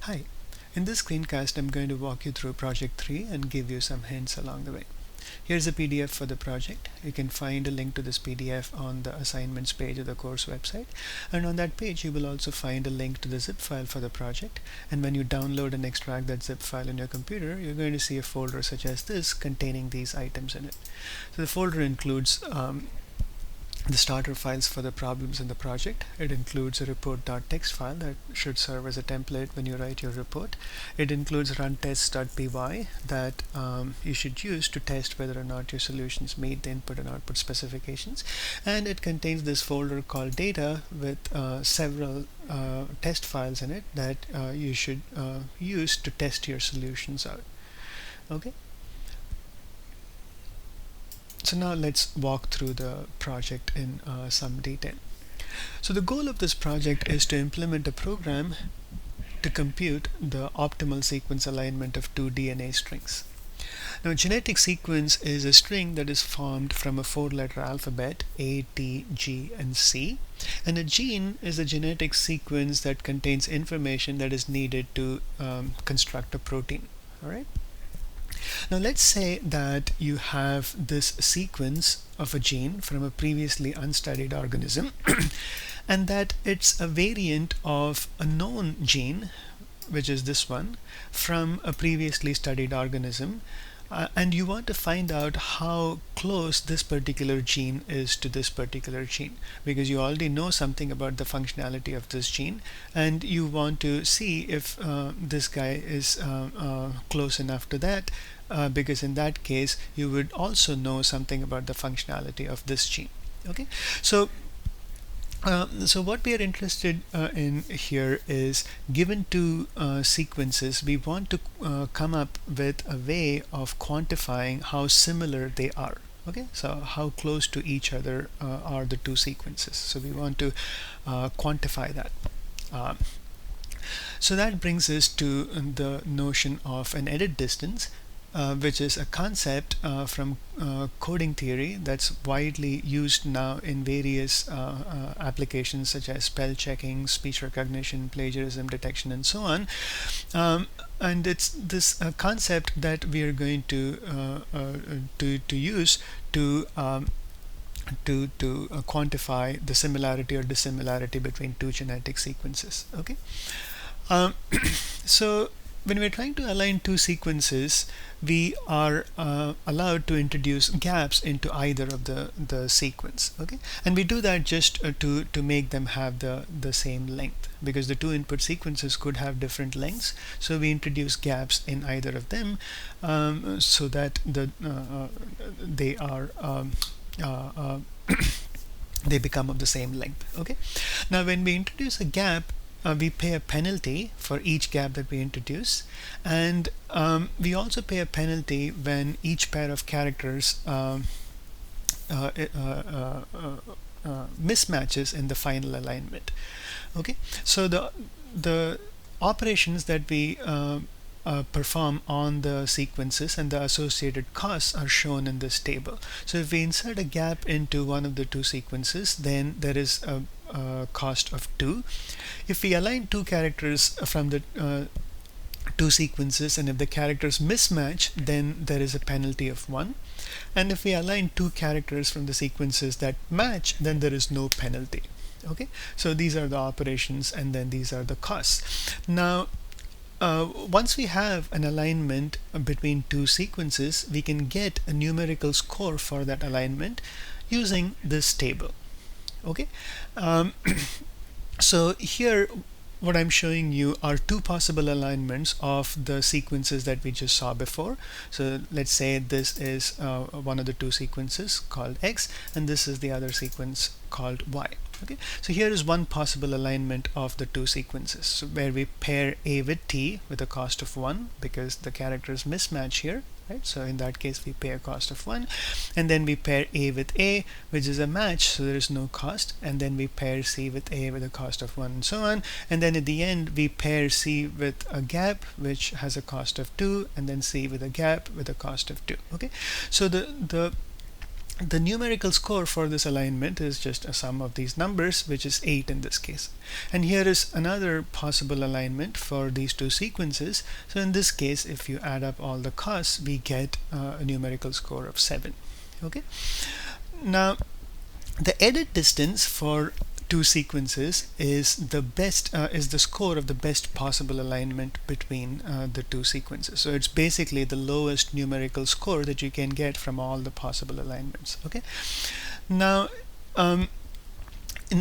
Hi, in this screencast I'm going to walk you through project 3 and give you some hints along the way. Here's a PDF for the project. You can find a link to this PDF on the assignments page of the course website, and on that page you will also find a link to the zip file for the project. And when you download and extract that zip file in your computer, you're going to see a folder such as this containing these items in it. So the folder includes the starter files for the problems in the project. It includes a report.txt file that should serve as a template when you write your report. It includes runtests.py that you should use to test whether or not your solutions meet the input and output specifications. And it contains this folder called data with several test files in it that you should use to test your solutions out. Okay. So now let's walk through the project in some detail. So the goal of this project is to implement a program to compute the optimal sequence alignment of two DNA strings. Now, a genetic sequence is a string that is formed from a four-letter alphabet A, T, G, and C, and a gene is a genetic sequence that contains information that is needed to construct a protein. All right. Now let's say that you have this sequence of a gene from a previously unstudied organism and that it's a variant of a known gene, which is this one, from a previously studied organism, and you want to find out how close this particular gene is to this particular gene, because you already know something about the functionality of this gene and you want to see if this guy is close enough to that, because in that case you would also know something about the functionality of this gene. Okay, so what we are interested in here is, given two sequences, we want to come up with a way of quantifying how similar they are. Okay, so how close to each other are the two sequences. So we want to quantify that. So that brings us to the notion of an edit distance, which is a concept from coding theory that's widely used now in various applications such as spell checking, speech recognition, plagiarism detection, and so on. And it's this concept that we are going to use to quantify the similarity or dissimilarity between two genetic sequences. Okay, so when we're trying to align two sequences, we are allowed to introduce gaps into either of the sequence. Okay, and we do that just to make them have the same length, because the two input sequences could have different lengths. So we introduce gaps in either of them so that they are they become of the same length. Okay, now when we introduce a gap, we pay a penalty for each gap that we introduce, and we also pay a penalty when each pair of characters mismatches in the final alignment. Okay, so the operations that we perform on the sequences and the associated costs are shown in this table. So if we insert a gap into one of the two sequences, then there is a cost of 2. If we align two characters from the two sequences, and if the characters mismatch, then there is a penalty of 1. And if we align two characters from the sequences that match, then there is no penalty. Okay, so these are the operations, and then these are the costs. Now once we have an alignment between two sequences, we can get a numerical score for that alignment using this table. Okay, so here what I'm showing you are two possible alignments of the sequences that we just saw before. So let's say this is one of the two sequences called X, and this is the other sequence called Y. Okay, so here is one possible alignment of the two sequences, so where we pair A with T with a cost of 1, because the characters mismatch here, right? So in that case we pay a cost of 1, and then we pair A with A, which is a match, so there is no cost, and then we pair C with A with a cost of 1, and so on. And then at the end we pair C with a gap which has a cost of 2, and then C with a gap with a cost of 2. Okay, so the the numerical score for this alignment is just a sum of these numbers, which is 8 in this case. And here is another possible alignment for these two sequences. So in this case, if you add up all the costs, we get a numerical score of 7. Okay. Now, the edit distance for two sequences is the score of the best possible alignment between the two sequences. So it's basically the lowest numerical score that you can get from all the possible alignments. Okay. Now,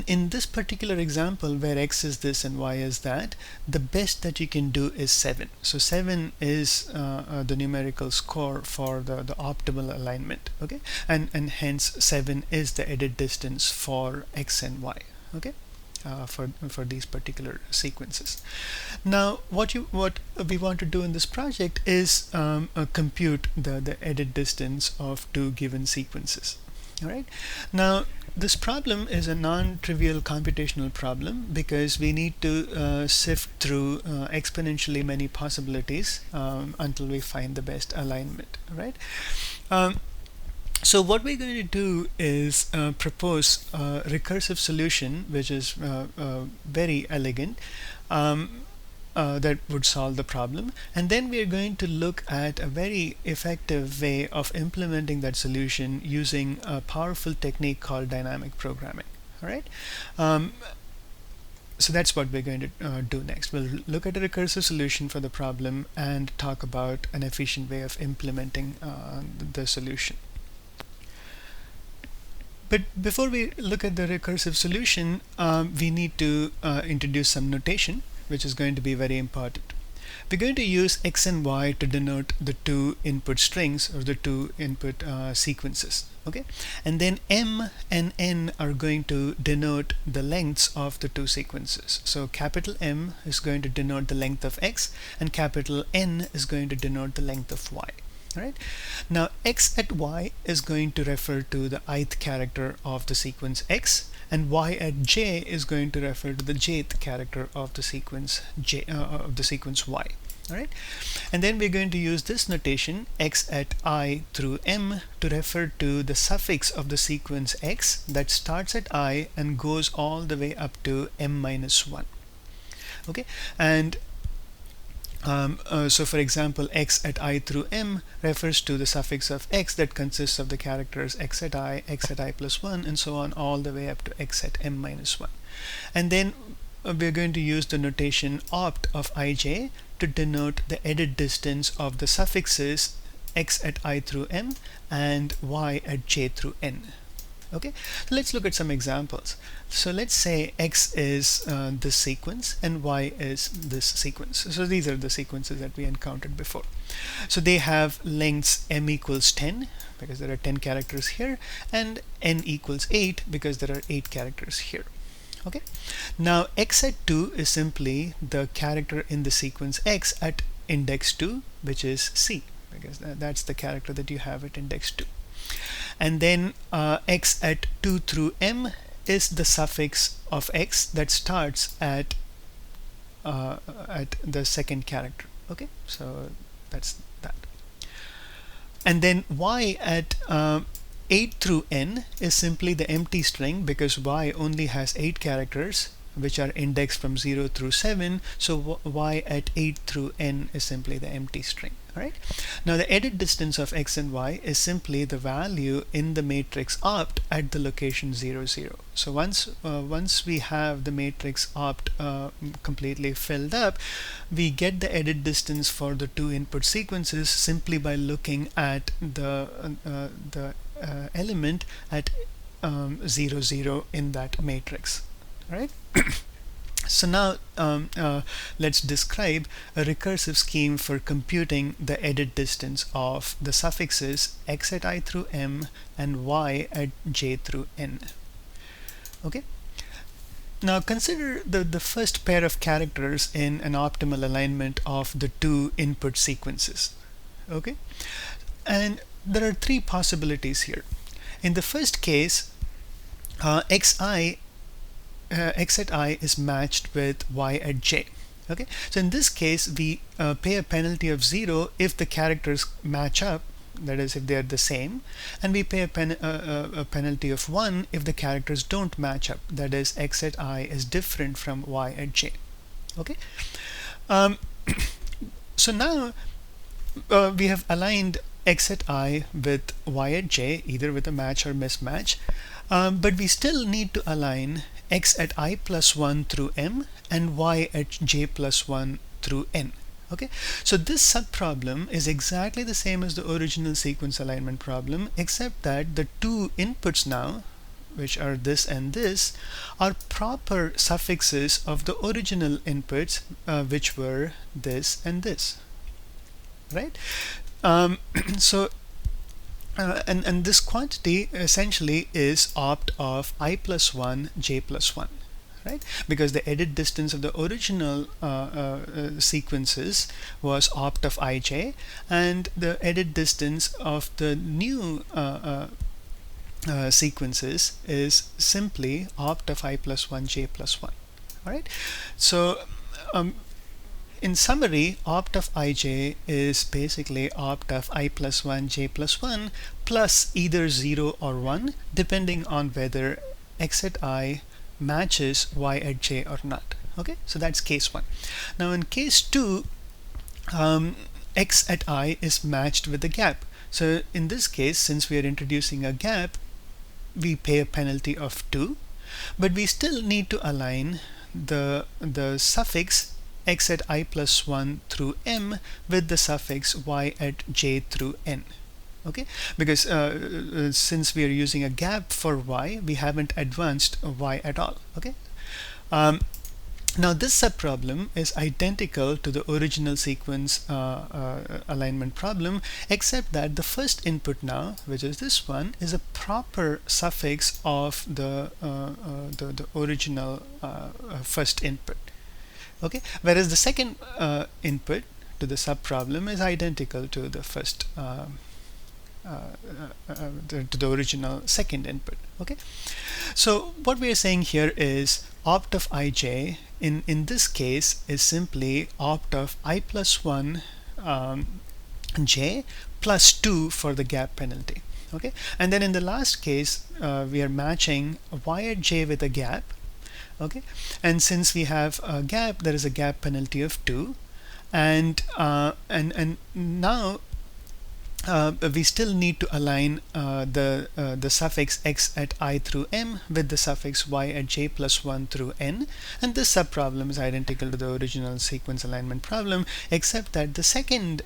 in this particular example where x is this and y is that, the best that you can do is 7. So 7 is the numerical score for the optimal alignment. Okay, and hence 7 is the edit distance for x and y. Okay, for these particular sequences. Now, what we want to do in this project is compute the edit distance of two given sequences. All right. Now, this problem is a non-trivial computational problem because we need to sift through exponentially many possibilities until we find the best alignment. Right. So what we're going to do is propose a recursive solution which is very elegant, that would solve the problem, and then we are going to look at a very effective way of implementing that solution using a powerful technique called dynamic programming. All right. So that's what we're going to do next. We'll look at a recursive solution for the problem and talk about an efficient way of implementing the solution. But before we look at the recursive solution, we need to introduce some notation, which is going to be very important. We're going to use x and y to denote the two input strings or the two input sequences. Okay, and then m and n are going to denote the lengths of the two sequences. So capital M is going to denote the length of x, and capital N is going to denote the length of y. All right. Now, x at y is going to refer to the ith character of the sequence x, and y at j is going to refer to the jth character of the sequence y. All right. And then we're going to use this notation x at I through m to refer to the suffix of the sequence x that starts at I and goes all the way up to m minus 1. Okay. And so for example, x at I through m refers to the suffix of x that consists of the characters x at I plus 1, and so on all the way up to x at m minus 1. And then we're going to use the notation opt of ij to denote the edit distance of the suffixes x at I through m and y at j through n. Okay, so let's look at some examples. So let's say x is this sequence and y is this sequence. So these are the sequences that we encountered before. So they have lengths m equals 10 because there are 10 characters here, and n equals 8 because there are 8 characters here. Okay, now x at 2 is simply the character in the sequence x at index 2, which is c, because that's the character that you have at index 2. And then x at 2 through m is the suffix of x that starts at the second character. Okay, so that's that. And then y at 8 through n is simply the empty string because y only has 8 characters which are indexed from 0 through 7, so y at 8 through n is simply the empty string. All right. Now the edit distance of x and y is simply the value in the matrix opt at the location 0, 0. So once we have the matrix opt completely filled up, we get the edit distance for the two input sequences simply by looking at the element at 0, 0 in that matrix. All right. So now let's describe a recursive scheme for computing the edit distance of the suffixes x at I through m and y at j through n. Okay. Now consider the first pair of characters in an optimal alignment of the two input sequences. Okay. And there are three possibilities here. In the first case, x at I is matched with y at j. Okay, so in this case we pay a penalty of 0 if the characters match up that is if they are the same, and we pay a penalty of 1 if the characters don't match up, that is x at I is different from y at j. Okay. um, so now we have aligned x at I with y at j, either with a match or mismatch, but we still need to align x at I plus 1 through m and y at j plus 1 through n. Okay, so this subproblem is exactly the same as the original sequence alignment problem, except that the two inputs now, which are this and this, are proper suffixes of the original inputs, which were this and this, right? Um, so and this quantity essentially is opt of I plus 1 j plus 1, right? Because the edit distance of the original sequences was opt of ij, and the edit distance of the new sequences is simply opt of I plus 1 j plus 1. All right. So in summary, opt of ij is basically opt of I plus 1 j plus 1 plus either 0 or 1, depending on whether x at I matches y at j or not. Okay, so that's case 1. Now in case 2, x at I is matched with a gap. So in this case, since we are introducing a gap, we pay a penalty of 2, but we still need to align the suffix x at I plus 1 through m with the suffix y at j through n. Okay, because since we are using a gap for y, we haven't advanced y at all. Okay. Now this subproblem is identical to the original sequence alignment problem, except that the first input now, which is this one, is a proper suffix of the original first input. Okay, whereas the second input to the subproblem is identical to the first to the original second input. Okay, so what we are saying here is opt of ij in this case is simply opt of I plus 1 j plus 2 for the gap penalty. Okay, and then in the last case we are matching y at j with a gap. Okay, and since we have a gap, there is a gap penalty of 2, and now we still need to align the suffix x at I through m with the suffix y at j plus 1 through n, and this subproblem is identical to the original sequence alignment problem, except that the second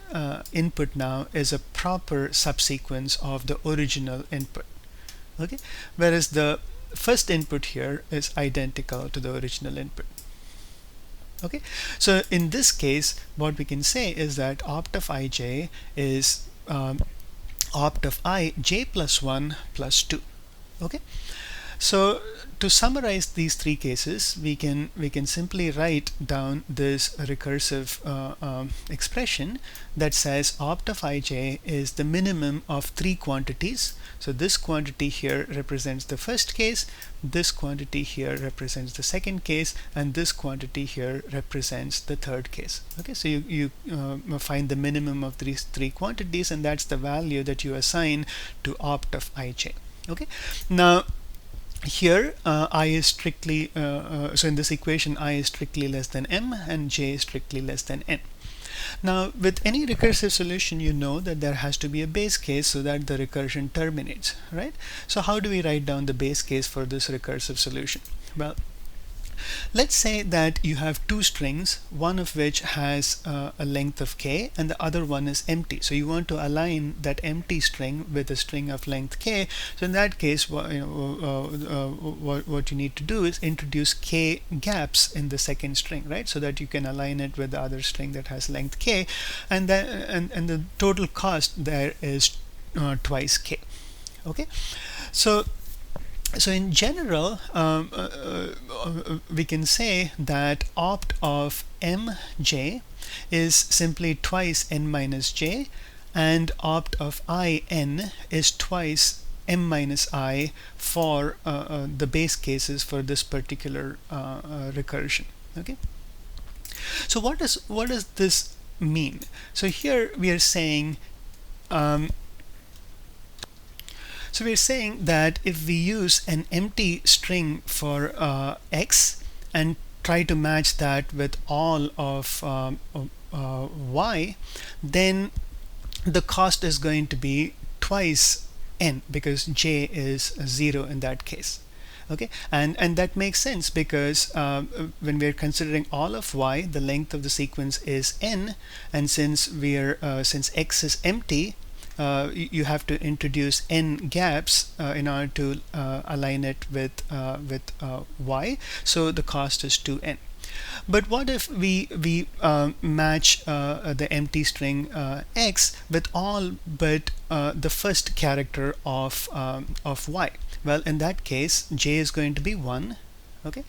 input now is a proper subsequence of the original input. Okay, whereas the first input here is identical to the original input. Okay, so in this case, what we can say is that opt of ij is opt of I j plus 1 plus 2. Okay, so to summarize these three cases, we can simply write down this recursive expression that says opt of ij is the minimum of three quantities. So this quantity here represents the first case, this quantity here represents the second case, and this quantity here represents the third case. Okay, so you find the minimum of these three quantities, and that's the value that you assign to opt of ij. Okay, now here I is strictly so in this equation I is strictly less than m and j is strictly less than n. Now with any recursive solution, you know that there has to be a base case so that the recursion terminates, right? So how do we write down the base case for this recursive solution? Well, let's say that you have two strings, one of which has a length of k and the other one is empty. So you want to align that empty string with a string of length k. So in that case, what you need to do is introduce k gaps in the second string, right? So that you can align it with the other string that has length k, and then and the total cost there is twice k. Okay, so in general, we can say that opt of mj is simply twice n minus j, and opt of in is twice m minus I for the base cases for this particular recursion. Okay, so what does this mean? So here we are saying So we're saying that if we use an empty string for x and try to match that with all of y, then the cost is going to be twice n, because j is 0 in that case. Okay, and that makes sense because when we're considering all of y, the length of the sequence is n, and since x is empty, you have to introduce n gaps in order to align it with y, so the cost is 2n. But what if we match the empty string x with all but the first character of y? Well, in that case, j is going to be 1. Okay,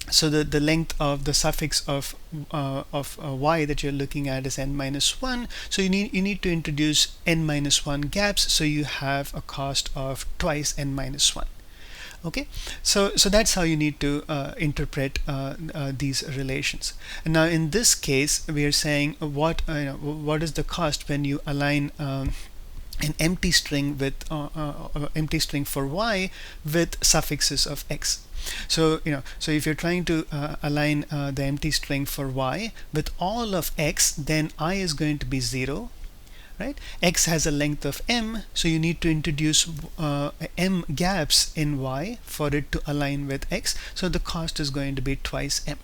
so the length of the suffix of y that you're looking at is n minus 1. So you need to introduce n minus 1 gaps, so you have a cost of twice n minus 1. Okay, so that's how you need to interpret these relations. And now in this case, we are saying what is the cost when you align an empty string with empty string for y with suffixes of x. So so if you're trying to align the empty string for y with all of x, then I is going to be 0. Right? X has a length of m, so you need to introduce m gaps in y for it to align with x, so the cost is going to be twice m.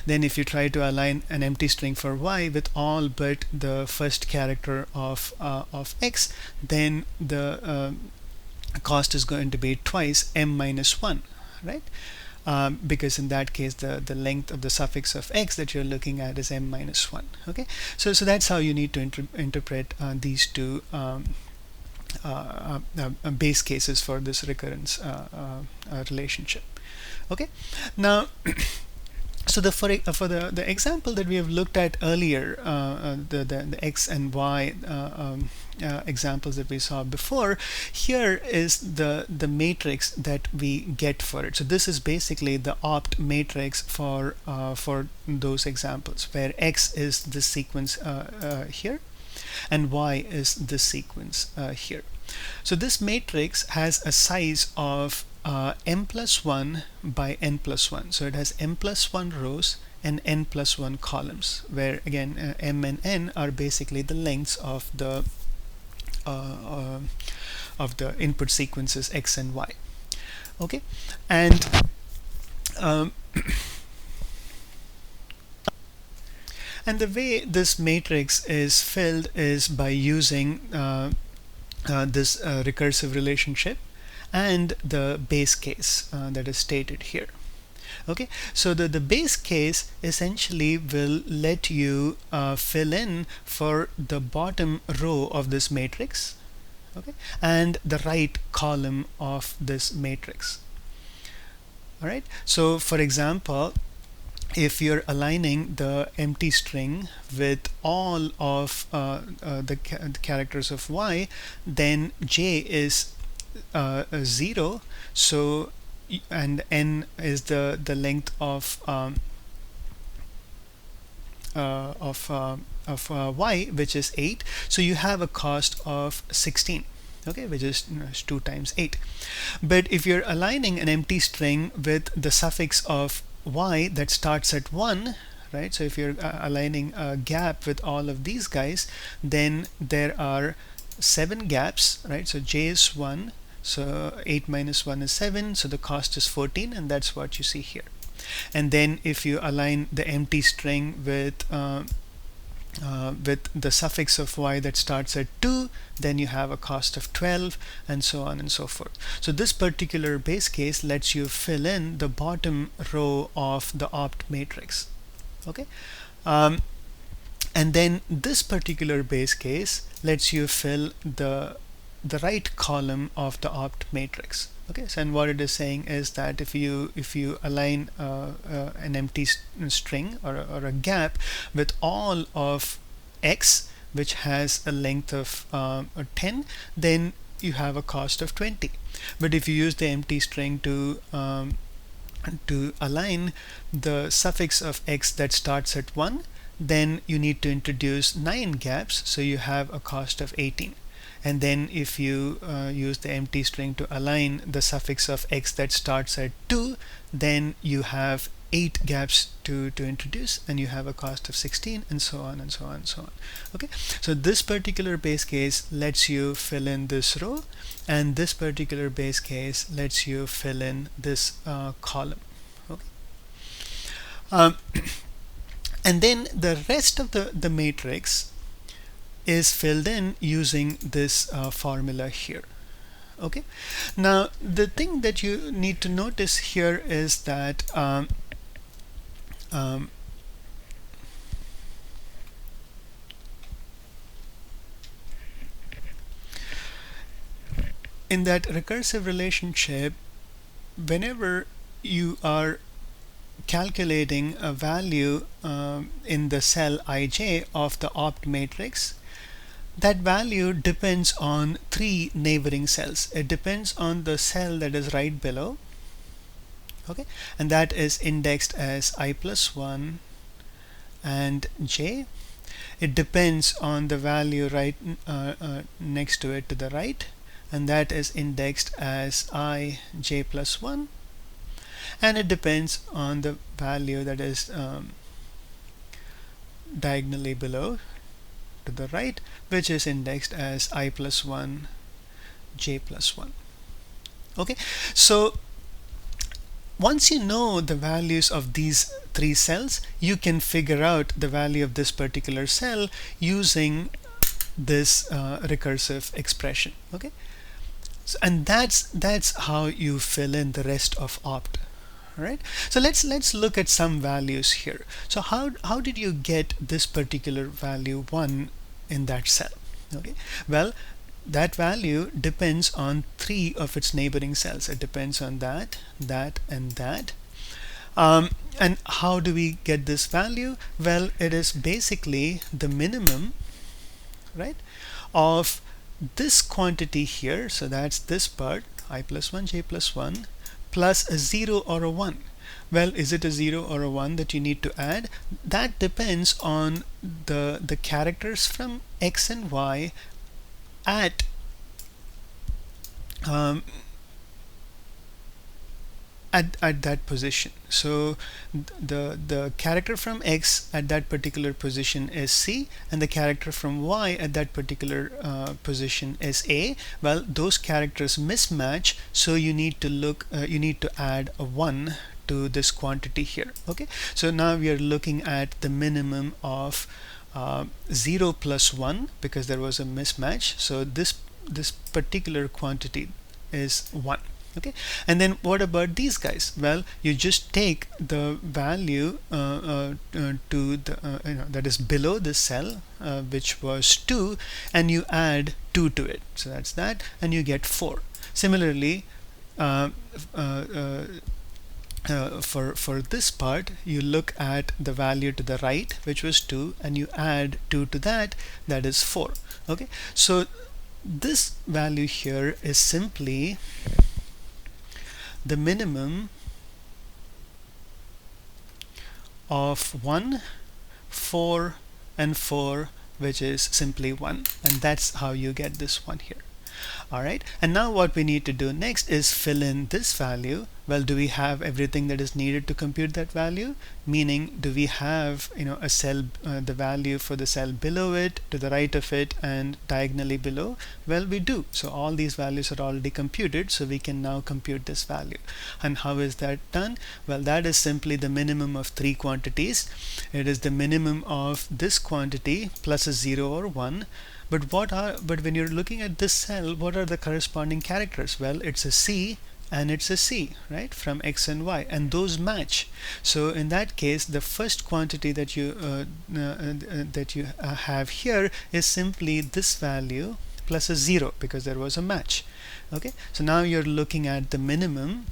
Then if you try to align an empty string for y with all but the first character of x, then the cost is going to be twice m minus 1, right? Because in that case the length of the suffix of x that you're looking at is m minus 1. Okay, so that's how you need to interpret these two base cases for this recurrence relationship. Okay, now so for the example that we have looked at earlier, the x and y examples that we saw before, here is the matrix that we get for it. So this is basically the opt matrix for those examples, where x is the sequence here and y is the sequence here. So this matrix has a size of m plus 1 by n plus 1. So it has m plus 1 rows and n plus 1 columns, where again m and n are basically the lengths of the input sequences x and y. Okay, and and the way this matrix is filled is by using this recursive relationship and the base case that is stated here. Okay, so the base case essentially will let you fill in for the bottom row of this matrix, okay, and the right column of this matrix. All right, so for example, if you're aligning the empty string with all of the characters of y, then j is 0, so and n is the length of y, which is 8, so you have a cost of 16. Okay, which is 2 times 8. But if you're aligning an empty string with the suffix of y that starts at 1, right, so if you're aligning a gap with all of these guys, then there are 7 gaps, right? So j is 1, so 8 minus 1 is 7, so the cost is 14, and that's what you see here. And then if you align the empty string with the suffix of y that starts at 2, then you have a cost of 12, and so on and so forth. So this particular base case lets you fill in the bottom row of the opt matrix. Okay, and then this particular base case lets you fill the right column of the opt matrix. Okay, so and what it is saying is that if you align an empty string or a gap with all of x, which has a length of 10, then you have a cost of 20. But if you use the empty string to align the suffix of x that starts at 1, then you need to introduce 9 gaps, so you have a cost of 18. and then if you use the empty string to align the suffix of x that starts at 2, then you have 8 gaps to introduce, and you have a cost of 16, and so on and so on and so on. Okay, so this particular base case lets you fill in this row, and this particular base case lets you fill in this column. Okay, and then the rest of the matrix is filled in using this formula here. Okay, now the thing that you need to notice here is that in that recursive relationship, whenever you are calculating a value in the cell ij of the opt matrix, that value depends on 3 neighboring cells. It depends on the cell that is right below, okay, and that is indexed as I plus 1 and j. It depends on the value right next to it to the right, and that is indexed as I j plus 1, and it depends on the value that is diagonally below to the right, which is indexed as I plus 1 j plus 1. Okay, so once you know the values of these 3 cells, you can figure out the value of this particular cell using this recursive expression. Okay, so, and that's how you fill in the rest of opt. Right, so let's look at some values here. So how did you get this particular value 1 in that cell? Okay, well, that value depends on 3 of its neighboring cells. It depends on that, and that. And how do we get this value? Well, it is basically the minimum, right, of this quantity here. So that's this part, I plus 1 j plus 1, plus a 0 or a 1. Well, is it a 0 or a 1 that you need to add? That depends on the characters from x and y at at that position. So the character from x at that particular position is c, and the character from y at that particular position is a. Well, those characters mismatch, so you need to add a 1 to this quantity here. Okay, so now we are looking at the minimum of 0 plus 1 because there was a mismatch. So this particular quantity is 1. Okay, and then what about these guys? Well, you just take the value to the that is below this cell, which was 2, and you add 2 to it. So that's that, and you get 4. Similarly, for this part, you look at the value to the right, which was 2, and you add 2 to that, that is 4. Okay, so this value here is simply the minimum of 1, 4, and 4, which is simply 1, and that's how you get this one here. Alright, and now what we need to do next is fill in this value. Well, do we have everything that is needed to compute that value? Meaning, do we have a cell, the value for the cell below it, to the right of it, and diagonally below? Well, we do. So all these values are already computed, so we can now compute this value. And how is that done? Well, that is simply the minimum of 3 quantities. It is the minimum of this quantity plus a 0 or 1. But when you're looking at this cell, what are the corresponding characters? Well, it's a C and it's a C, right, from x and y, and those match. So in that case, the first quantity that you have here is simply this value plus a 0 because there was a match. Okay, so now you're looking at the minimum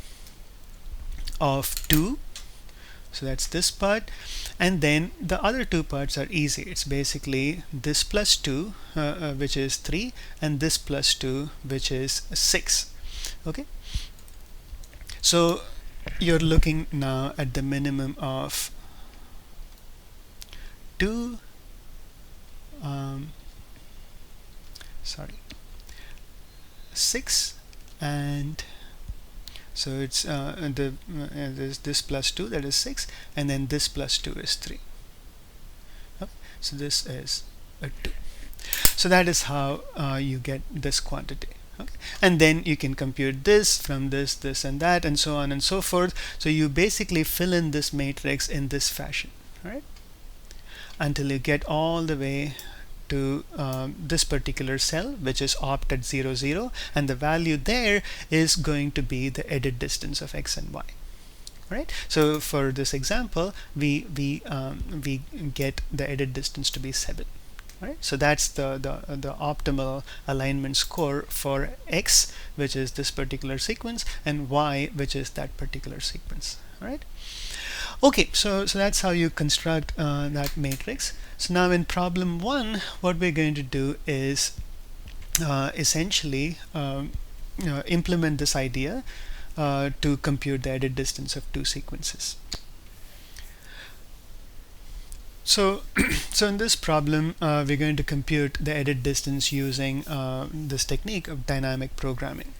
of 2. So that's this part, and then the other 2 parts are easy. It's basically this plus 2, which is 3, and this plus 2, which is 6. Okay, so you're looking now at the minimum of 2 sorry 6, and so it's there's this plus 2, that is 6, and then this plus 2 is 3. Okay? So this is a 2. So that is how you get this quantity. Okay? And then you can compute this from this, this, and that, and so on and so forth. So you basically fill in this matrix in this fashion, right? Until you get all the way to this particular cell, which is opt at 0, 0, and the value there is going to be the edit distance of x and y. Right? So for this example, we get the edit distance to be 7. Right? So that's the optimal alignment score for x, which is this particular sequence, and y, which is that particular sequence. Right? Okay, so that's how you construct that matrix. So now in problem 1, what we're going to do is essentially implement this idea to compute the edit distance of two sequences. So, so in this problem, we're going to compute the edit distance using this technique of dynamic programming.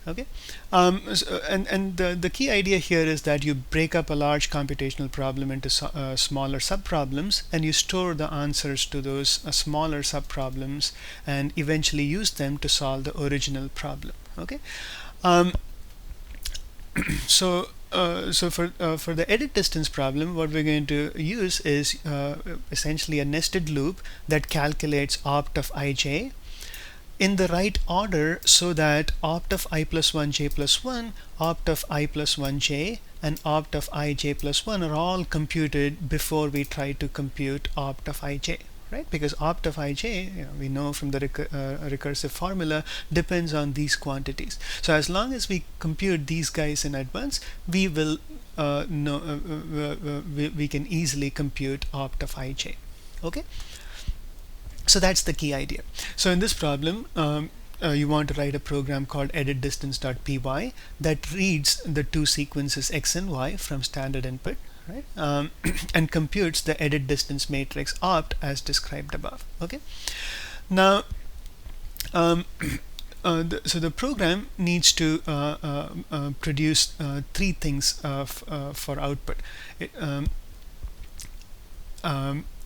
Okay, and the key idea here is that you break up a large computational problem into smaller subproblems, and you store the answers to those smaller subproblems, and eventually use them to solve the original problem. Okay, so for the edit distance problem, what we're going to use is essentially a nested loop that calculates opt of ij in the right order, so that opt of I plus 1 j plus 1, opt of I plus 1 j, and opt of I j plus 1 are all computed before we try to compute opt of ij. Right? Because opt of ij, we know from the recursive formula, depends on these quantities. So as long as we compute these guys in advance, we will we can easily compute opt of ij. Okay. So that's the key idea. So in this problem, you want to write a program called editDistance.py that reads the two sequences x and y from standard input, right? And computes the edit distance matrix opt as described above. Okay. Now, so the program needs to produce three things for output.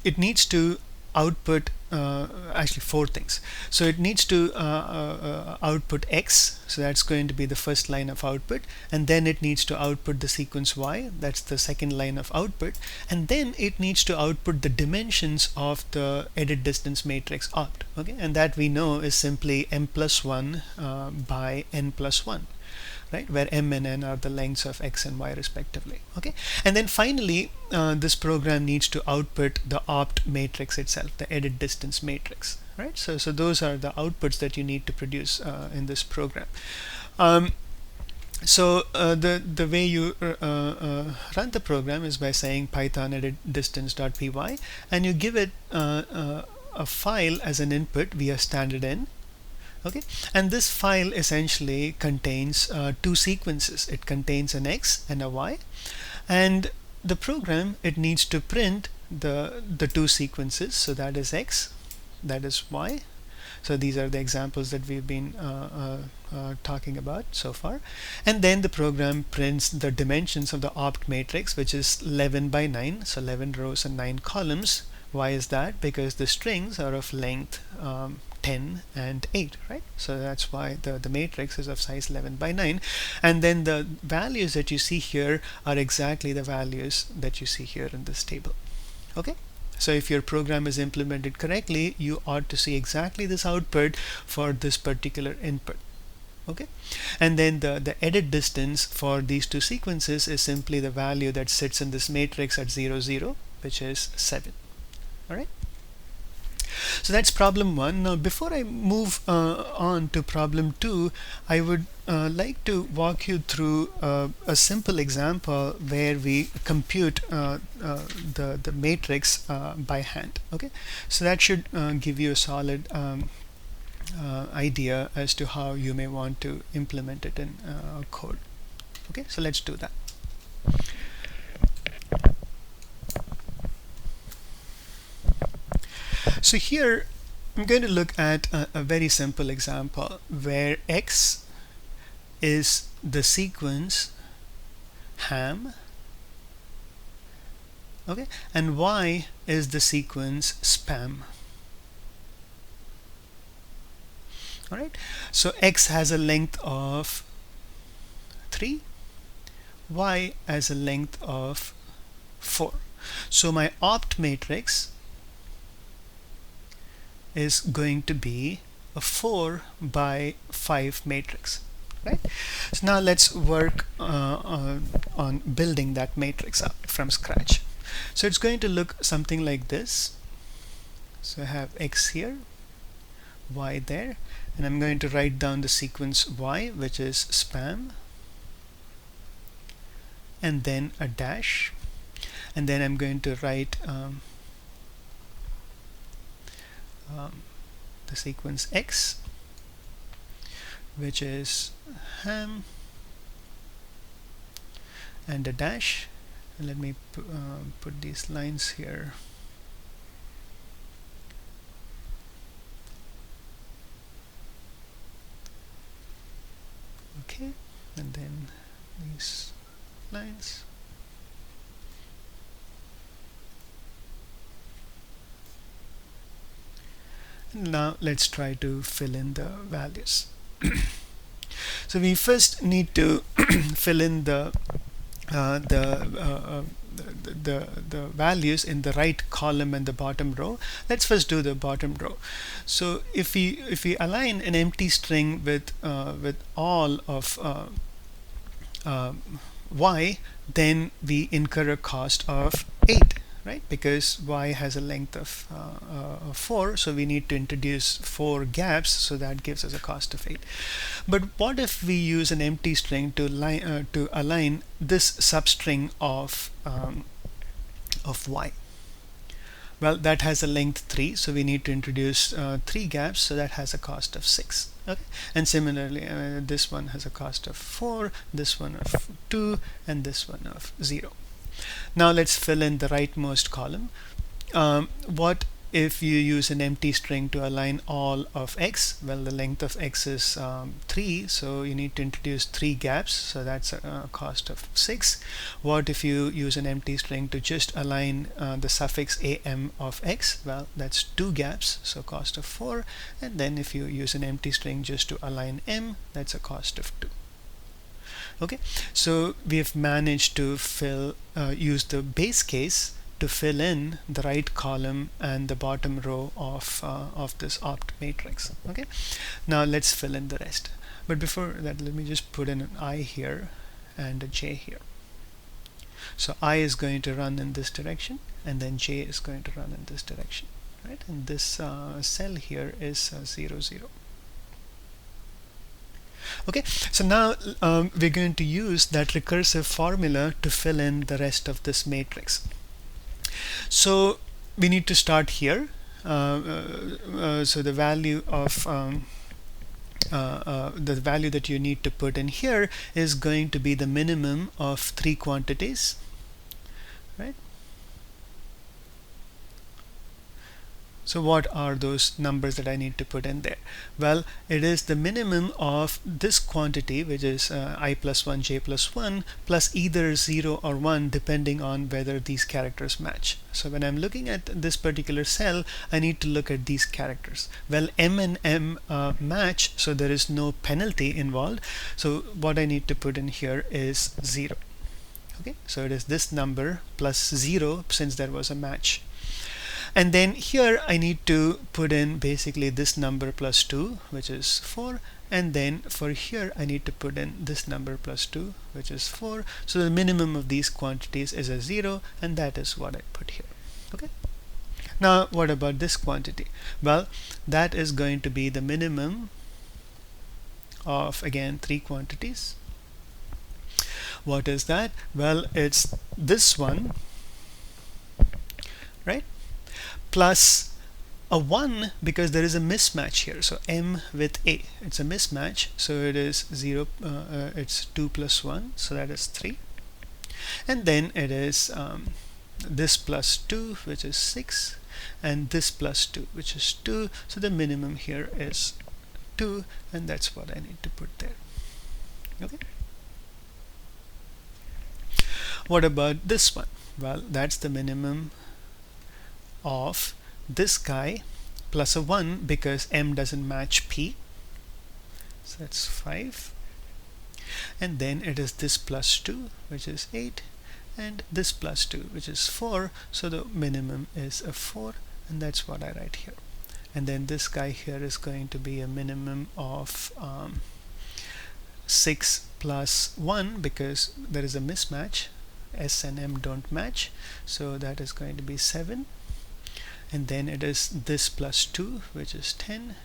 It needs to output actually four things. So it needs to output x, so that's going to be the first line of output, and then it needs to output the sequence y, that's the second line of output, and then it needs to output the dimensions of the edit distance matrix opt. Okay, and that we know is simply m plus 1 by n plus 1. Right, where m and n are the lengths of x and y respectively. Okay, and then finally this program needs to output the opt matrix itself, the edit distance matrix. Right, so those are the outputs that you need to produce in this program. So the way you run the program is by saying python edit distance.py, and you give it a file as an input via standard in. Okay, and this file essentially contains two sequences. It contains an x and a y, and the program, it needs to print the two sequences. So that is x, that is y. So these are the examples that we've been talking about so far. And then the program prints the dimensions of the opt matrix, which is 11 by 9, so 11 rows and 9 columns. Why is that? Because the strings are of length 10 and 8, right? So that's why the matrix is of size 11 by 9. And then the values that you see here are exactly the values that you see here in this table. Okay? So if your program is implemented correctly, you ought to see exactly this output for this particular input. Okay, and then the edit distance for these two sequences is simply the value that sits in this matrix at 0, 0, which is 7. All right. So that's problem 1. Now, before I move on to problem 2, I would like to walk you through a simple example where we compute the matrix by hand. Okay, so that should give you a solid idea as to how you may want to implement it in code. Okay, so let's do that. So here I'm going to look at a very simple example where X is the sequence ham, okay, and Y is the sequence spam. All right, so X has a length of 3, Y has a length of 4. So my opt matrix is going to be a 4 by 5 matrix, right? So now let's work on building that matrix up from scratch. So it's going to look something like this. So I have X here, Y there, and I'm going to write down the sequence Y, which is spam, and then a dash, and then I'm going to write the sequence X, which is ham, and a dash. And let me put these lines here. Okay, and then these lines. And now let's try to fill in the values. So we first need to fill in the values in the right column and the bottom row. Let's first do the bottom row. So if we align an empty string with all of Y, then we incur a cost of 8, right? Because Y has a length of 4, so we need to introduce 4 gaps, so that gives us a cost of 8. But what if we use an empty string to align this substring of Y? Well, that has a length 3, so we need to introduce 3 gaps, so that has a cost of 6. Okay, and similarly, this one has a cost of 4, this one of 2, and this one of 0. Now let's fill in the rightmost column. What if you use an empty string to align all of X? Well, the length of X is 3, so you need to introduce 3 gaps, so that's a cost of 6. What if you use an empty string to just align the suffix am of X? Well, that's 2 gaps, so cost of 4. And then if you use an empty string just to align m, that's a cost of 2. Okay, so we have managed to use the base case to fill in the right column and the bottom row of this opt matrix. Okay, now let's fill in the rest. But before that, let me just put in an I here and a j here. So I is going to run in this direction, and then j is going to run in this direction, right? And this cell here is 0, 0. Okay, so now we're going to use that recursive formula to fill in the rest of this matrix. So we need to start here. So the value of the value that you need to put in here is going to be the minimum of 3 quantities, right? So what are those numbers that I need to put in there? Well, it is the minimum of this quantity, which is I plus 1, j plus 1, plus either 0 or 1, depending on whether these characters match. So when I'm looking at this particular cell, I need to look at these characters. Well, m and m match, so there is no penalty involved. So what I need to put in here is 0. Okay, so it is this number plus 0 since there was a match. And then here I need to put in basically this number plus 2, which is 4, and then for here I need to put in this number plus 2, which is 4. So the minimum of these quantities is a 0, and that is what I put here. Okay, now what about this quantity? Well, that is going to be the minimum of, again, 3 quantities. What is that? Well, it's this one, right, plus a 1, because there is a mismatch here. So m with a, it's a mismatch, so it is 0, it's 2 plus 1, so that is 3. And then it is this plus 2, which is 6, and this plus 2, which is 2. So the minimum here is 2, and that's what I need to put there. Okay. What about this one? Well, that's the minimum of this guy plus a 1 because m doesn't match p. So that's 5. And then it is this plus 2, which is 8, and this plus 2, which is 4. So the minimum is a 4, and that's what I write here. And then this guy here is going to be a minimum of 6 plus 1 because there is a mismatch. S and M don't match, so that is going to be 7. And then it is this plus 2, which is 10,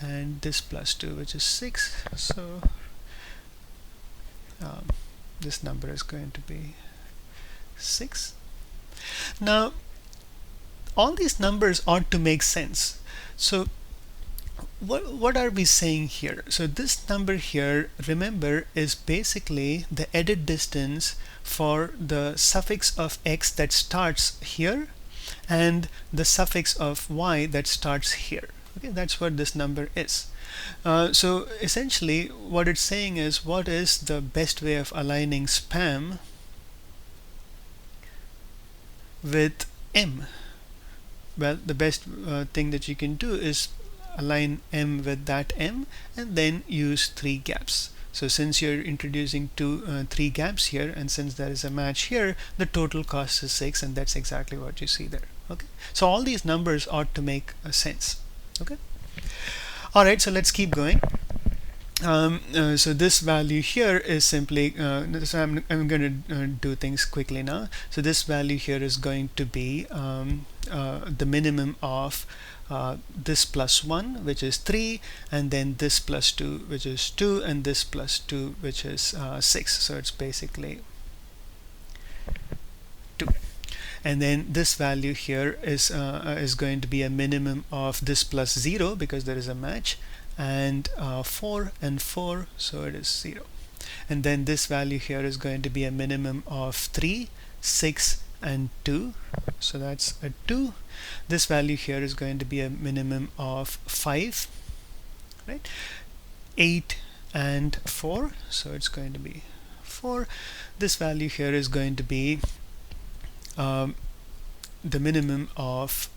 and this plus 2, which is 6. So this number is going to be 6. Now all these numbers ought to make sense. So what are we saying here? So this number here, remember, is basically the edit distance for the suffix of x that starts here and the suffix of y that starts here. Okay, that's what this number is. So essentially what it's saying is, what is the best way of aligning spam with m? Well, the best thing that you can do is align m with that m and then use 3 gaps. So since you're introducing 3 gaps here, and since there is a match here, the total cost is 6, and that's exactly what you see there. Okay, so all these numbers ought to make sense. Okay, all right, so let's keep going. So this value here is simply so I'm going to do things quickly now. So this value here is going to be the minimum of this plus 1, which is 3, and then this plus 2, which is 2, and this plus 2, which is 6. So it's basically 2. And then this value here is going to be a minimum of this plus 0 because there is a match, and 4 and 4, so it is 0. And then this value here is going to be a minimum of 3, 6, and 2, so that's a 2. This value here is going to be a minimum of 5, right? 8 and 4, so it's going to be 4. This value here is going to be the minimum of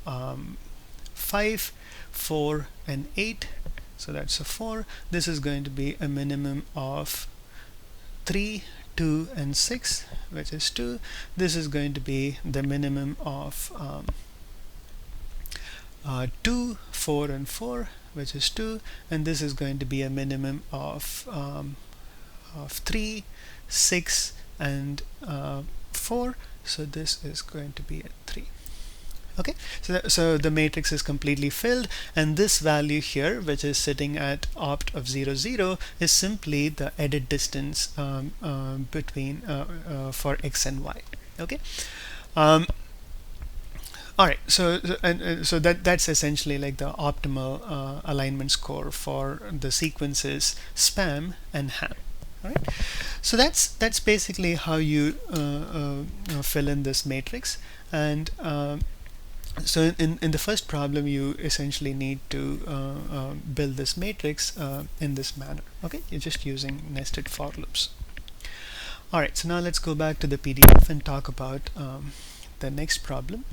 5, 4, and 8, so that's a 4. This is going to be a minimum of 3, 2, and 6, which is 2. This is going to be the minimum of 2, 4, and 4, which is 2, and this is going to be a minimum of 3, 6, and 4, so this is going to be a 3. Okay, so the matrix is completely filled, and this value here, which is sitting at opt of 0, 0, is simply the edit distance between for x and y. Okay. All right, so that's essentially like the optimal alignment score for the sequences spam and ham. All right, so that's basically how you fill in this matrix. And so in the first problem, you essentially need to build this matrix in this manner. Okay, you're just using nested for loops. All right, so now let's go back to the PDF and talk about the next problem.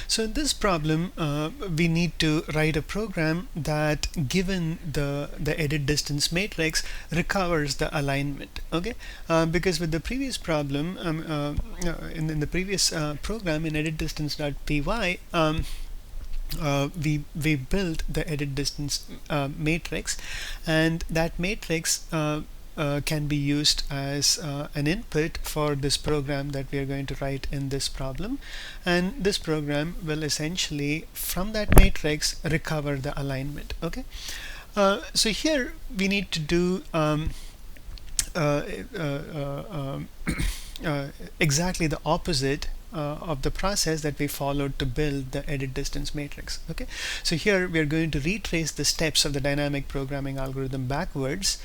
So in this problem, we need to write a program that, given the edit distance matrix, recovers the alignment. Okay, because with the previous problem, in the previous program in edit distance.py, we built the edit distance matrix, and that matrix can be used as an input for this program that we are going to write in this problem, and this program will essentially, from that matrix, recover the alignment. Okay, so here we need to do exactly the opposite of the process that we followed to build the edit distance matrix. Okay, so here we are going to retrace the steps of the dynamic programming algorithm backwards.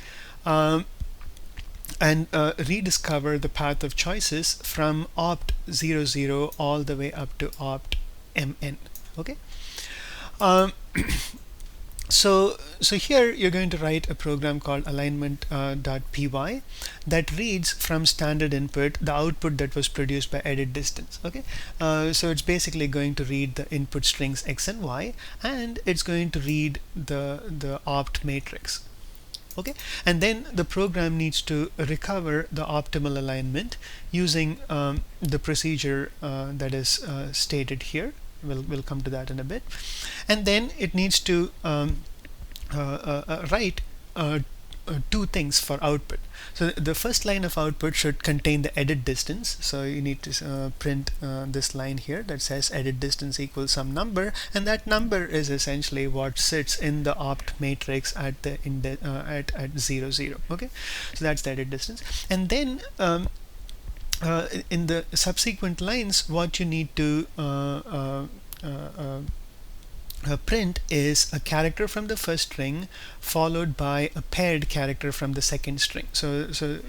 and rediscover the path of choices from opt 00 all the way up to opt mn. Okay. um, so here you're going to write a program called alignment.py that reads from standard input the output that was produced by edit distance. Okay, so it's basically going to read the input strings x and y, and it's going to read the opt matrix. Okay, and then the program needs to recover the optimal alignment using the procedure that is stated here. We'll come to that in a bit. And then it needs to write two things for output. So the first line of output should contain the edit distance. So you need to print this line here that says edit distance equals some number, and that number is essentially what sits in the opt matrix at the at 0 0. Okay, so that's the edit distance. And then in the subsequent lines, what you need to print is a character from the first string followed by a paired character from the second string. So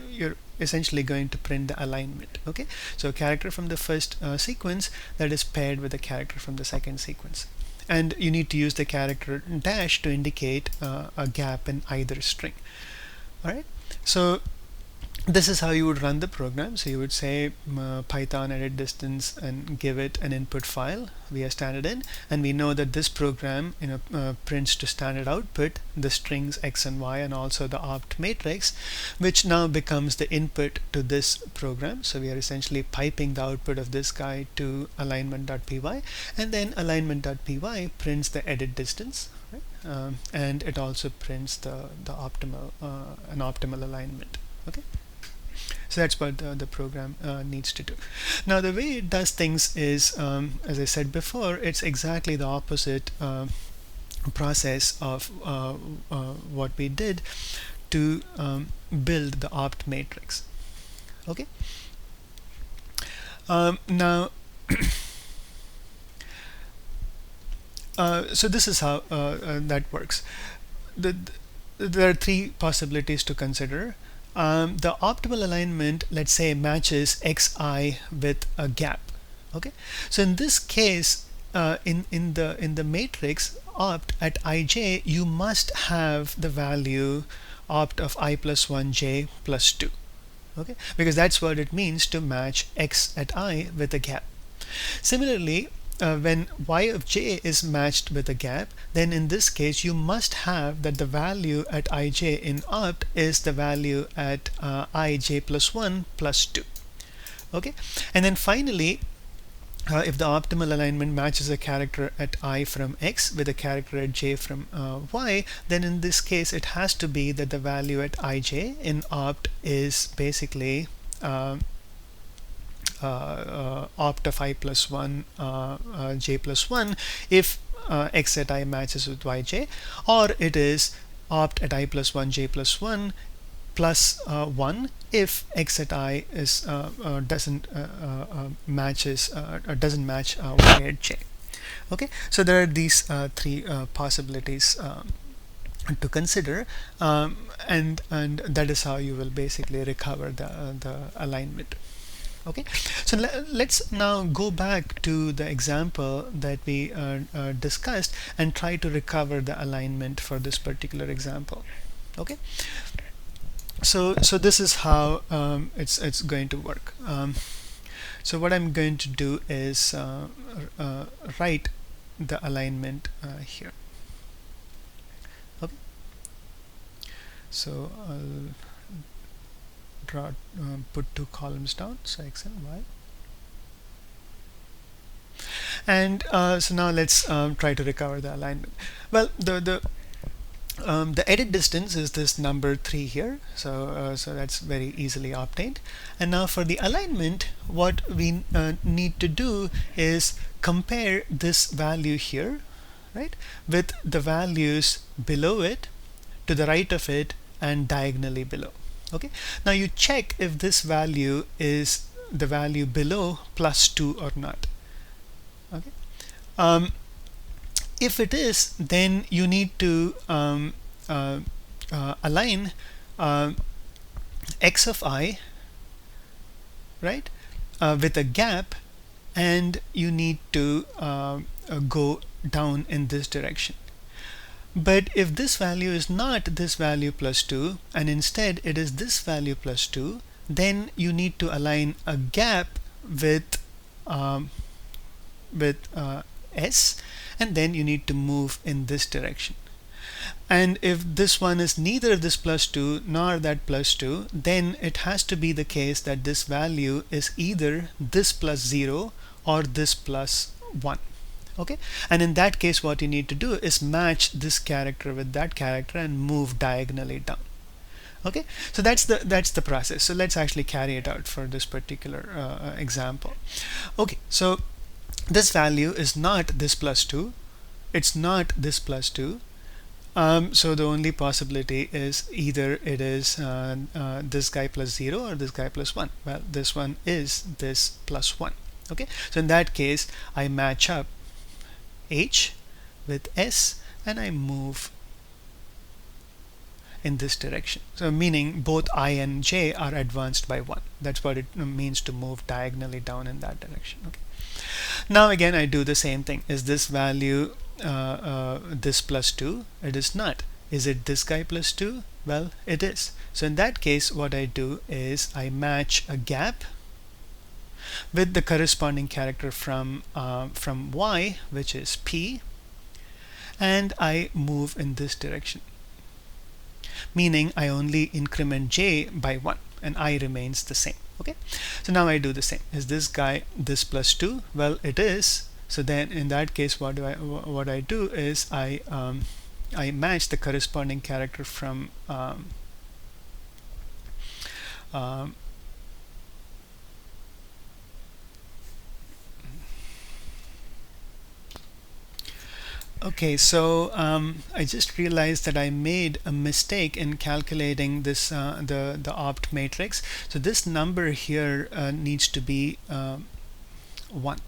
you're essentially going to print the alignment. Okay, so a character from the first sequence that is paired with a character from the second sequence, and you need to use the character dash to indicate a gap in either string. All right, so this is how you would run the program. So you would say Python edit distance and give it an input file via standard in, and we know that this program prints to standard output the strings x and y and also the opt matrix, which now becomes the input to this program. So we are essentially piping the output of this guy to alignment.py, and then alignment.py prints the edit distance, right? And it also prints the optimal an optimal alignment. Okay, so that's what the program needs to do. Now the way it does things is, as I said before, it's exactly the opposite process of what we did to build the opt matrix. Okay. Now so this is how that works. There are three possibilities to consider. The optimal alignment, let's say, matches xi with a gap. Okay, so in this case, in the matrix opt at ij, you must have the value opt of I plus 1 j plus 2. Okay, because that's what it means to match x at I with a gap. Similarly, when y of j is matched with a gap, then in this case you must have that the value at ij in opt is the value at ij plus 1 plus 2. Okay, and then finally, if the optimal alignment matches a character at I from x with a character at j from y, then in this case it has to be that the value at ij in opt is basically opt of I plus 1 j plus 1 if x at I matches with yj, or it is opt at I plus 1 j plus 1 plus 1 if x at I is doesn't matches doesn't match y at j. Okay, so there are these three possibilities to consider, and that is how you will basically recover the alignment. Okay, so let's now go back to the example that we discussed and try to recover the alignment for this particular example. Okay, so this is how it's going to work. So what I'm going to do is write the alignment here. Okay, so I'll draw put two columns down, so x and y, and so now let's try to recover the alignment. Well, the edit distance is this number 3 here, so that's very easily obtained. And now for the alignment, what we need to do is compare this value here, right, with the values below it, to the right of it, and diagonally below. Okay, now you check if this value is the value below plus 2 or not. Okay, if it is, then you need to align x of I, right, with a gap, and you need to go down in this direction. But if this value is not this value plus 2 and instead it is this value plus 2, then you need to align a gap with um, s, and then you need to move in this direction. And if this one is neither this plus 2 nor that plus 2, then it has to be the case that this value is either this plus 0 or this plus 1. Okay, and in that case what you need to do is match this character with that character and move diagonally down. Okay, so that's the process. So let's actually carry it out for this particular example. Okay, so this value is not this plus 2, it's not this plus 2. So the only possibility is either it is this guy plus 0 or this guy plus 1. Well, this one is this plus 1. Okay, so in that case I match up H with S and I move in this direction. So meaning both I and J are advanced by 1. That's what it means to move diagonally down in that direction. Okay. Now again I do the same thing. Is this value this plus 2? It is not. Is it this guy plus 2? Well, it is. So in that case what I do is I match a gap with the corresponding character from Y, which is P, and I move in this direction, meaning I only increment J by 1 and I remains the same. Okay, so now I do the same. Is this guy this plus 2? Well, it is. So then in that case what I do is I match the corresponding character from okay, so I just realized that I made a mistake in calculating this the opt matrix. So this number here needs to be 1.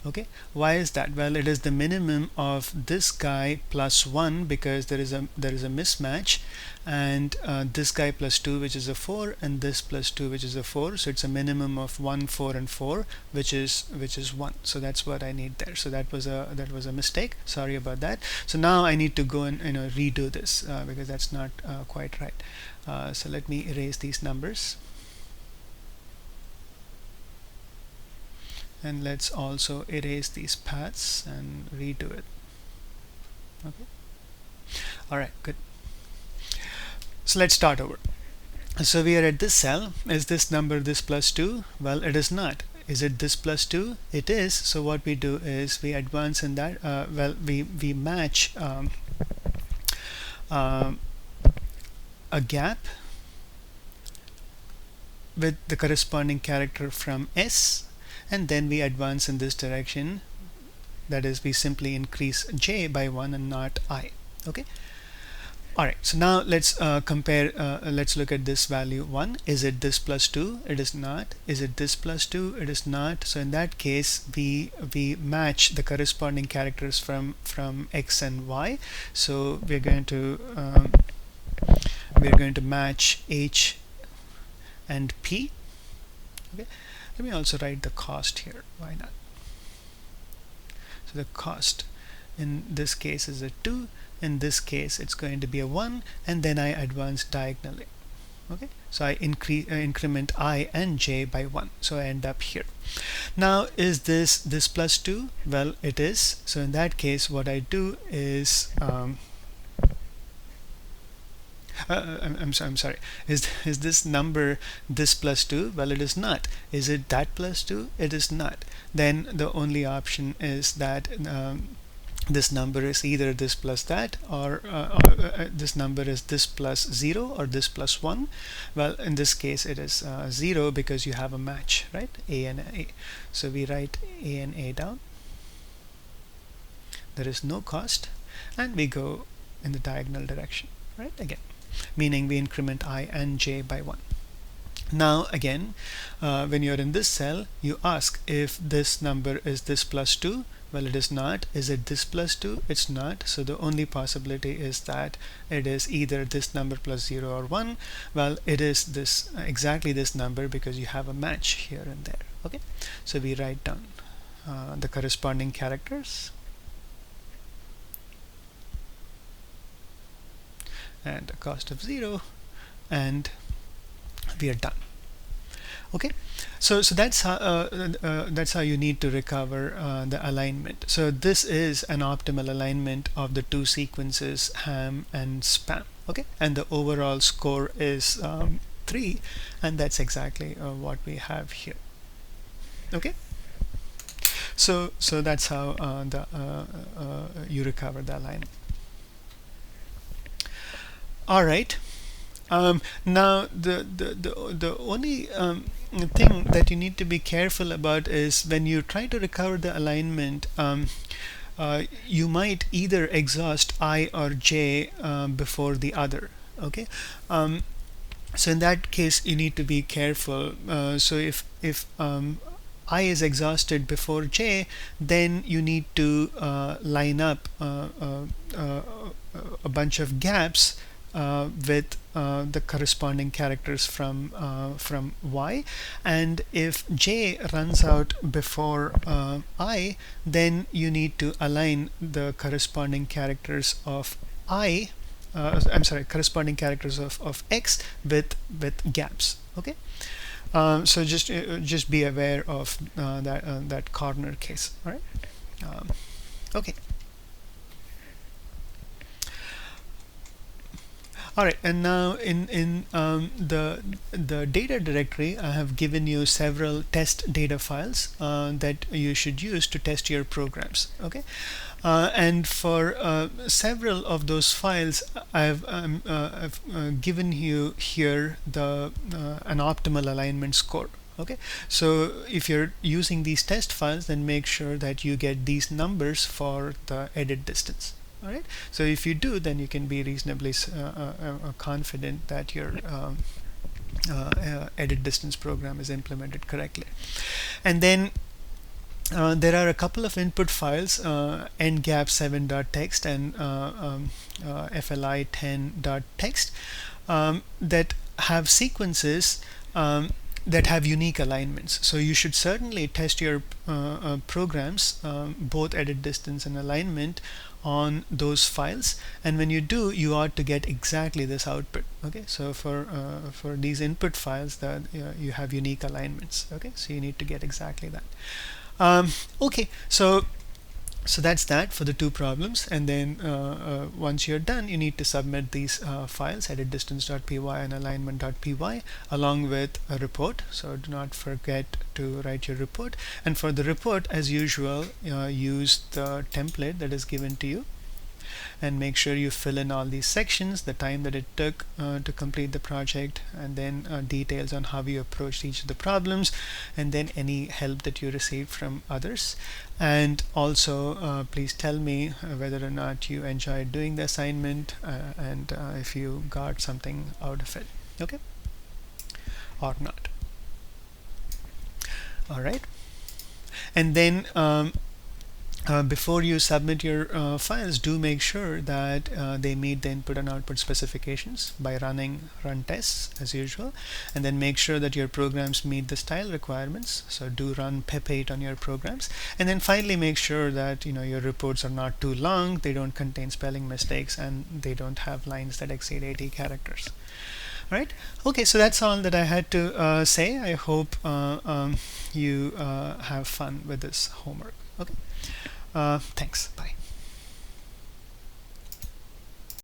Okay, why is that? Well, it is the minimum of this guy plus 1 because there is a mismatch, and this guy plus 2, which is a 4, and this plus 2, which is a 4. So it's a minimum of 1, 4, and 4, which is 1. So that's what I need there. So that was a mistake. Sorry about that. So now I need to go and redo this because that's not quite right. So let me erase these numbers. And let's also erase these paths and redo it. Okay. All right, good. So let's start over. So we are at this cell. Is this number this plus 2? Well, it is not. Is it this plus 2? It is. So what we do is we advance in that. Well, we match a gap with the corresponding character from S, and then we advance in this direction. That is, we simply increase J by 1 and not I. Okay. Alright, so now let's compare, let's look at this value 1. Is it this plus 2? It is not. Is it this plus 2? It is not. So in that case we match the corresponding characters from X and Y. So we're going to match H and P. Okay. Let me also write the cost here. Why not? So the cost in this case is a 2. In this case it's going to be a 1, and then I advance diagonally. Okay, so I increment I and J by 1, so I end up here. Now is this plus 2? Well, it is. So in that case what I do is I'm sorry. Is this number this plus 2? Well, it is not. Is it that plus 2? It is not. Then the only option is that this number is either this plus that, or this number is this plus 0 or this plus 1. Well, in this case it is 0 because you have a match, right? A and A. So we write A and A down. There is no cost, and we go in the diagonal direction, right? Again, meaning we increment I and J by 1. Now again, when you're in this cell, you ask if this number is this plus 2. Well, it is not. Is it this plus 2? It's not. So the only possibility is that it is either this number plus 0 or 1. Well, it is this exactly this number because you have a match here and there. Okay, so we write down the corresponding characters and a cost of 0, and we are done. Okay, so that's how you need to recover the alignment. So this is an optimal alignment of the two sequences ham and spam. Okay, and the overall score is 3, and that's exactly what we have here. Okay, so that's how you recover the alignment. All right. Now, the only thing that you need to be careful about is when you try to recover the alignment, you might either exhaust I or J before the other. Okay. So in that case, you need to be careful. So if I is exhausted before J, then you need to line up a bunch of gaps with the corresponding characters from Y, and if J runs out before I, then you need to align the corresponding characters of I. I'm sorry, corresponding characters of X with gaps. Okay, so just be aware of that corner case. All right. Okay. All right, and now in the data directory, I have given you several test data files that you should use to test your programs. Okay, and for several of those files, I've given you here the an optimal alignment score. Okay, so if you're using these test files, then make sure that you get these numbers for the edit distance. All right, so if you do, then you can be reasonably confident that your edit distance program is implemented correctly. And then there are a couple of input files, ngap7.txt and fli10.txt, that have sequences that have unique alignments. So you should certainly test your programs, both edit distance and alignment, on those files, and when you do, you ought to get exactly this output. Okay, so for these input files, that you have unique alignments. Okay, so you need to get exactly that. Okay, so that's that for the two problems, and then once you're done, you need to submit these files, editdistance.py and alignment.py, along with a report. So do not forget to write your report, and for the report, as usual, use the template that is given to you, and make sure you fill in all these sections, the time that it took to complete the project, and then details on how you approached each of the problems, and then any help that you received from others. And also please tell me whether or not you enjoyed doing the assignment, and if you got something out of it. Okay, or not. All right, and then before you submit your files, do make sure that they meet the input and output specifications by run tests as usual, and then make sure that your programs meet the style requirements. So do run pep8 on your programs, and then finally make sure that your reports are not too long, they don't contain spelling mistakes, and they don't have lines that exceed 80 characters. Right? Okay, so that's all that I had to say. I hope you have fun with this homework. Okay. Thanks. Bye.